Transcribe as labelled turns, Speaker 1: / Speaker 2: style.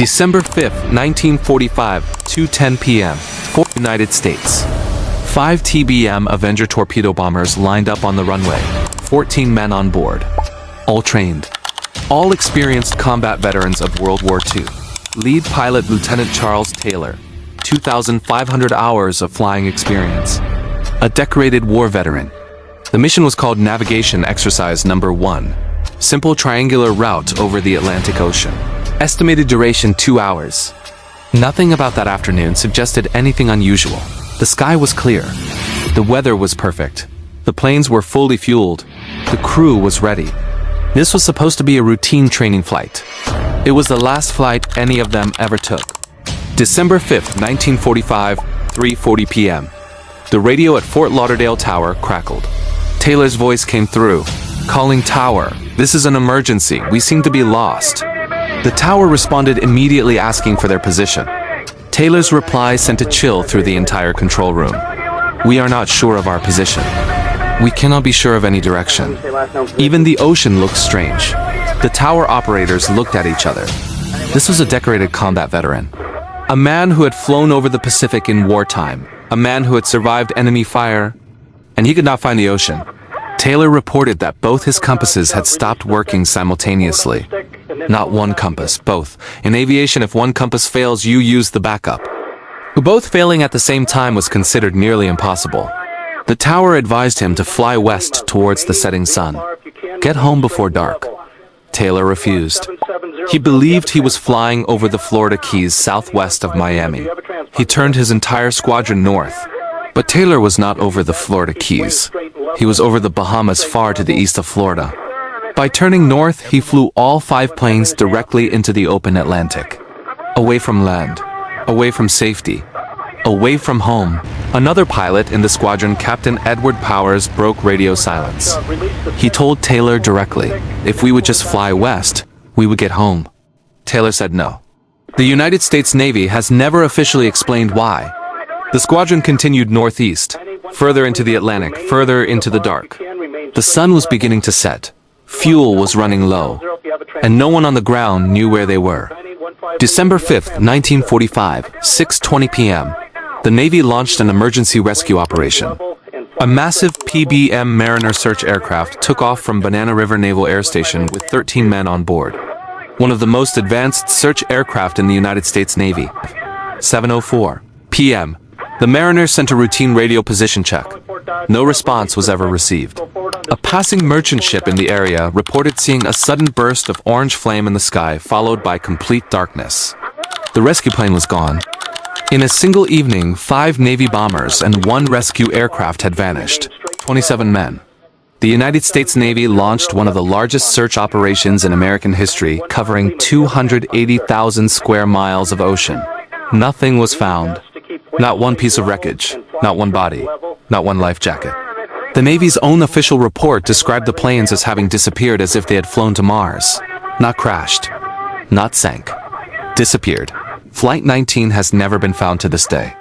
Speaker 1: December 5th, 1945, 2:10 p.m., Fort United States. 5 TBM Avenger torpedo bombers lined up on the runway, 14 men on board. All trained. All experienced combat veterans of World War II. Lead pilot Lieutenant Charles Taylor, 2,500 hours of flying experience. A decorated war veteran. The mission was called Navigation Exercise Number 1. Simple triangular route over the Atlantic Ocean. Estimated duration 2 hours. Nothing about that afternoon suggested anything unusual. The sky was clear. The weather was perfect. The planes were fully fueled. The crew was ready. This was supposed to be a routine training flight. It was the last flight any of them ever took. December 5th, 1945, 3:40 p.m. The radio at Fort Lauderdale Tower crackled. Taylor's voice came through. Calling tower. This is an emergency. We seem to be lost. The tower responded immediately asking for their position. Taylor's reply sent a chill through the entire control room. We are not sure of our position. We cannot be sure of any direction. Even the ocean looked strange. The tower operators looked at each other. This was a decorated combat veteran. A man who had flown over the Pacific in wartime. A man who had survived enemy fire. And he could not find the ocean. Taylor reported that both his compasses had stopped working simultaneously. Not one compass, both. In aviation, if one compass fails, you use the backup. Both failing at the same time was considered nearly impossible. The tower advised him to fly west towards the setting sun. Get home before dark. Taylor refused. He believed he was flying over the Florida Keys southwest of Miami. He turned his entire squadron north. But Taylor was not over the Florida Keys. He was over the Bahamas far to the east of Florida. By turning north, he flew all 5 planes directly into the open Atlantic. Away from land. Away from safety. Away from home. Another pilot in the squadron, Captain Edward Powers, broke radio silence. He told Taylor directly, if we would just fly west, we would get home. Taylor said no. The United States Navy has never officially explained why. The squadron continued northeast, further into the Atlantic, further into the dark. The sun was beginning to set. Fuel was running low, and no one on the ground knew where they were. December 5th, 1945, 6:20 p.m. The Navy launched an emergency rescue operation. A massive PBM Mariner search aircraft took off from Banana River Naval Air Station with 13 men on board. One of the most advanced search aircraft in the United States Navy. 7:04 p.m. The Mariner sent a routine radio position check. No response was ever received. A passing merchant ship in the area reported seeing a sudden burst of orange flame in the sky, followed by complete darkness. The rescue plane was gone. In a single evening, 5 Navy bombers and 1 rescue aircraft had vanished. 27 men. The United States Navy launched one of the largest search operations in American history, covering 280,000 square miles of ocean. Nothing was found. Not one piece of wreckage. Not one body. Not one life jacket. The Navy's own official report described the planes as having disappeared as if they had flown to Mars. Not crashed. Not sank. Disappeared. Flight 19 has never been found to this day.